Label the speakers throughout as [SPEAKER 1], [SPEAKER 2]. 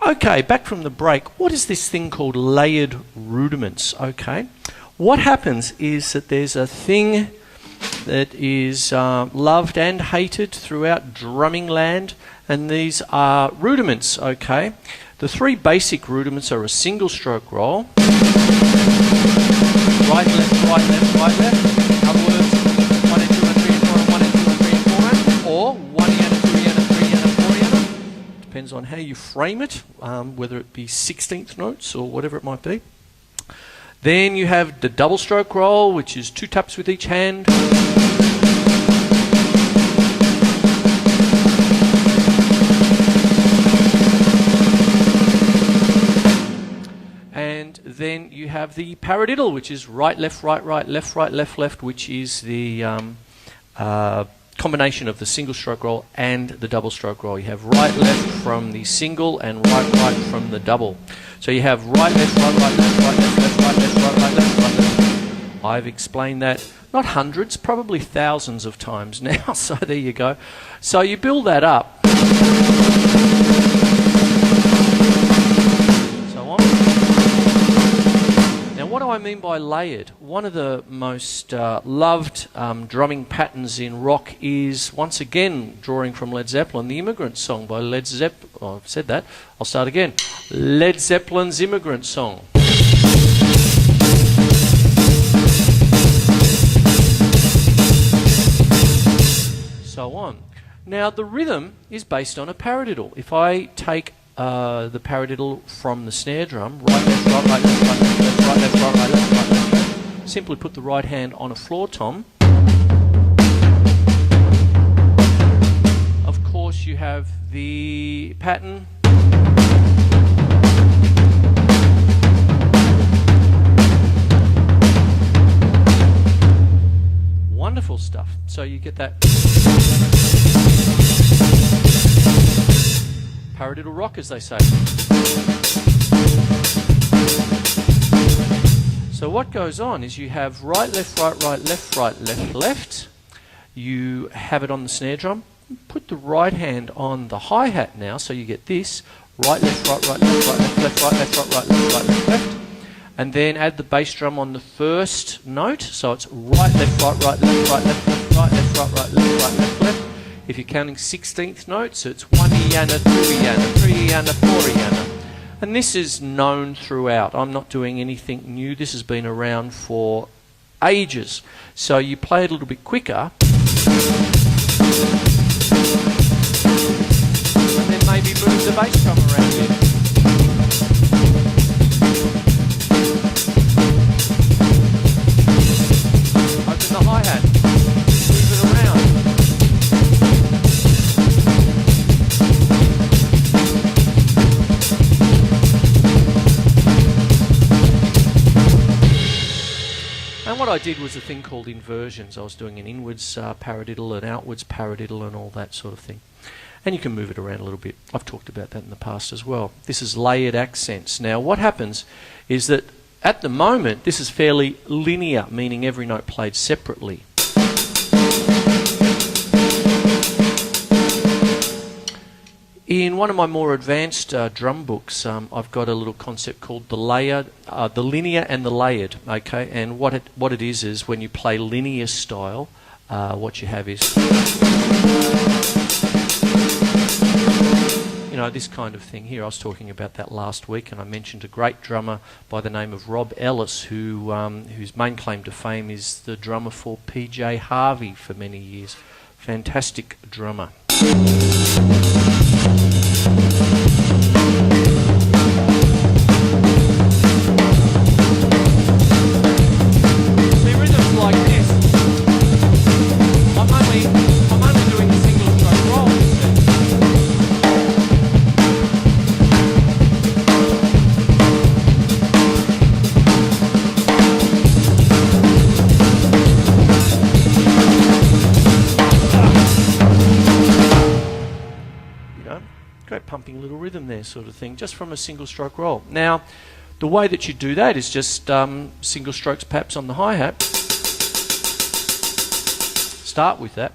[SPEAKER 1] Okay, back from the break. What is this thing called layered rudiments? Okay, what happens is that there's a thing that is loved and hated throughout drumming land, and these are rudiments. Okay, the three basic rudiments are a single stroke roll, right, left, right, left, right, left. In other words, 1 and 2 and 3 and 4 and 1 and 2 and 3 and 4 and, or 1 and 2 and 3 and 4 and. Depends on how you frame it, whether it be 16th notes or whatever it might be. Then you have the double stroke roll, which is 2 taps with each hand. And then you have the paradiddle, which is right, left, right, right, left, right, left, left, which is the combination of the single stroke roll and the double stroke roll. You have right, left from the single and right, right from the double. So you have right, left, right, right, left, right, left, left, right, left, right, right, left, right, left. I've explained that not hundreds, probably thousands of times now. So there you go. So you build that up. What do I mean by layered? One of the most loved drumming patterns in rock is, once again, drawing from Led Zeppelin, the Immigrant Song by Led Zeppelin. Oh, I've said that. I'll start again. Led Zeppelin's Immigrant Song. So on. Now, the rhythm is based on a paradiddle. If I take the paradiddle from the snare drum, right, left, right, right, left, right, left, left, right, left, right, right, left, right, left, left. Simply put the right hand on a floor tom. Of course, you have the pattern. Wonderful stuff. So you get that paradiddle rock, as they say. So what goes on is you have right, left, right, right, left, right, left, left. You have it on the snare drum. Put the right hand on the hi-hat now, so you get this. Right, left, right, right, left, right, left, left, right, left, right, right, left, right, left, left. And then add the bass drum on the first note. So it's right, left, right, right, left, right, left, left, right, left, right, right, left, right, left, left. If you're counting 16th notes, it's 1 and a 2 and a 3 and a 4 and a. And this is known throughout. I'm not doing anything new. This has been around for ages. So you play it a little bit quicker. And then maybe move the bass drum around a bit. Open the hi-hat. Move it around. And what I did was a thing called inversions. I was doing an inwards paradiddle, an outwards paradiddle, and all that sort of thing. And you can move it around a little bit. I've talked about that in the past as well. This is layered accents. Now, what happens is that at the moment, this is fairly linear, meaning every note played separately. In one of my more advanced drum books, I've got a little concept called the linear and the layered. Okay, and what it is when you play linear style, what you have is, you know, this kind of thing here. I was talking about that last week, and I mentioned a great drummer by the name of Rob Ellis, whose main claim to fame is the drummer for PJ Harvey for many years. Fantastic drummer. Pumping little rhythm there, sort of thing, just from a single stroke roll. Now, the way that you do that is just single strokes perhaps on the hi-hat. Start with that.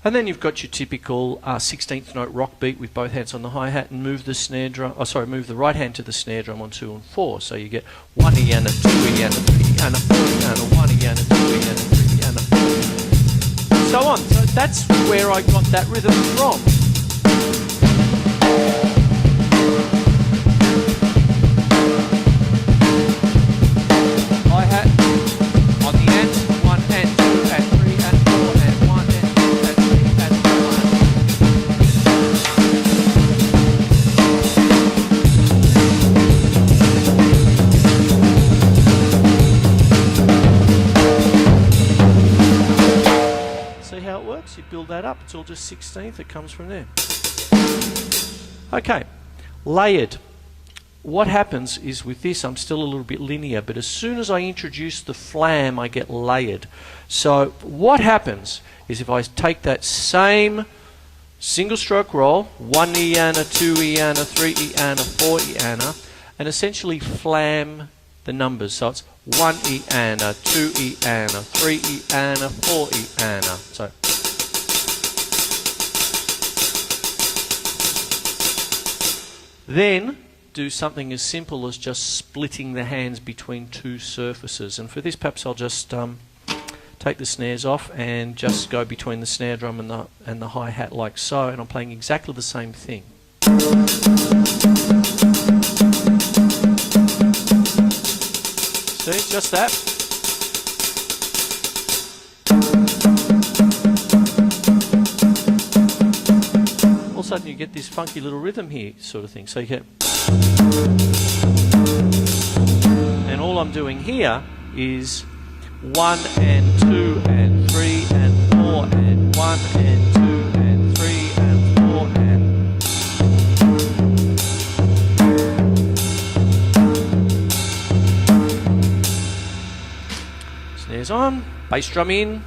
[SPEAKER 1] And then you've got your typical 16th note rock beat with both hands on the hi-hat, and move the snare drum, move the right hand to the snare drum on 2 and 4. So you get 1 E and a 2 E and a 3 E and a 4 E and a 1 E and a 2 E and a 3 E and a 4 E. So on. So that's where I got that rhythm from. Hi-hat on the end, 1 and 2 and 3 and 4 and 1 and 2 and 3 and 1. See how it works? You build that up. It's all just 16th. It comes from there. Okay, layered. What happens is with this, I'm still a little bit linear, but as soon as I introduce the flam, I get layered. So what happens is if I take that same single stroke roll, 1 E and a 2 E and a 3 E and a 4 E and a, and essentially flam the numbers. So it's 1 E and a 2 E and a 3 E and a 4 E and a. So then do something as simple as just splitting the hands between 2 surfaces. And for this, perhaps I'll just take the snares off and just go between the snare drum and the hi-hat like so, and I'm playing exactly the same thing. See, just that. All of a sudden you get this funky little rhythm here sort of thing. So you get, and all I'm doing here is 1 and 2 and 3 and 4 and 1 and 2 and 3 and 4 and. Snares on, bass drum in.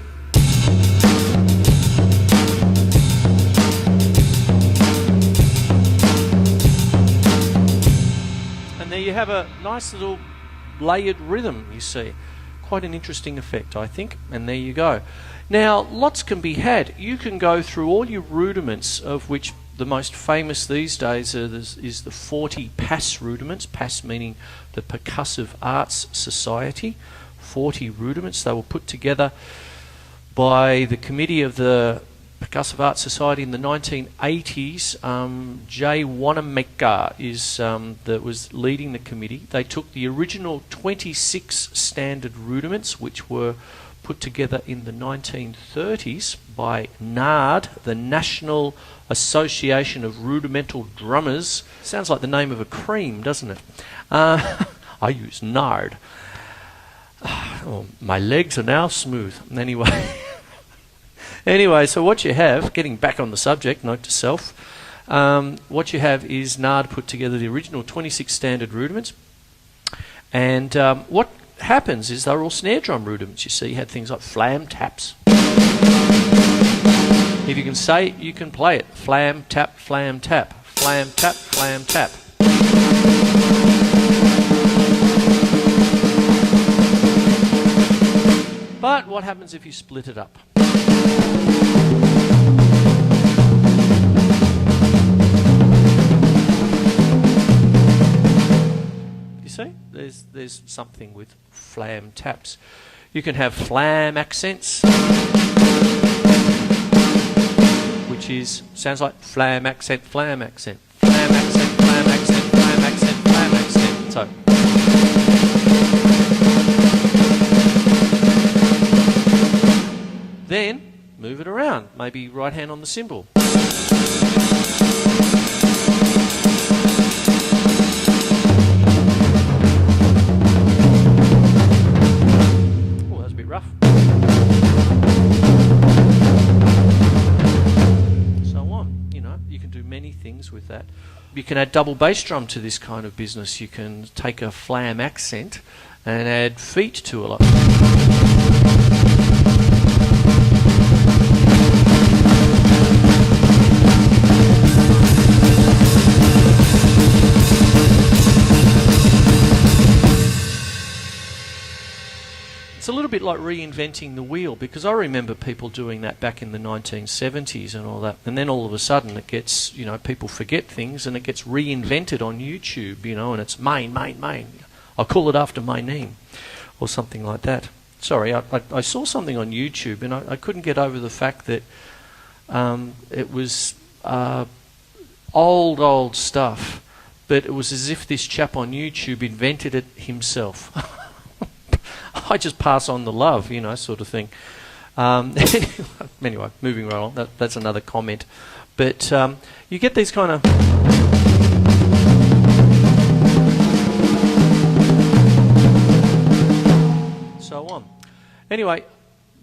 [SPEAKER 1] You have a nice little layered rhythm, you see. Quite an interesting effect, I think. And there you go. Now, lots can be had. You can go through all your rudiments, of which the most famous these days is the 40 PAS rudiments. PAS meaning the Percussive Arts Society. 40 rudiments. They were put together by the committee of the Percussive Arts Society in the 1980s. Jay Wanamaker that was leading the committee. They took the original 26 standard rudiments, which were put together in the 1930s by NARD, the National Association of Rudimental Drummers. Sounds like the name of a cream, doesn't it? I use NARD. Oh, my legs are now smooth. Anyway. Anyway, so what you have, getting back on the subject, note to self, what you have is NARD put together the original 26 standard rudiments, and what happens is they're all snare drum rudiments. You see, you had things like flam taps. If you can say it, you can play it. Flam tap, flam tap, flam tap, flam tap. But what happens if you split it up? You see, there's something with flam taps. You can have flam accents, which sounds like flam accent, flam accent, flam accent, flam accent, flam accent, flam accent. So. Then move it around, maybe right hand on the cymbal. Oh, that's a bit rough. So on, you can do many things with that. You can add double bass drum to this kind of business. You can take a flam accent and add feet to a lot. It's a little bit like reinventing the wheel, because I remember people doing that back in the 1970s and all that, and then all of a sudden it gets, you know, people forget things and it gets reinvented on YouTube, you know, and it's main. I call it after my name, or something like that. Sorry, I saw something on YouTube and I couldn't get over the fact that it was old stuff, but it was as if this chap on YouTube invented it himself. I just pass on the love, you know, sort of thing. Anyway, moving right on. That's another comment. But you get these kind of... so on. Anyway,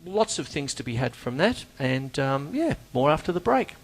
[SPEAKER 1] lots of things to be had from that. And, yeah, more after the break.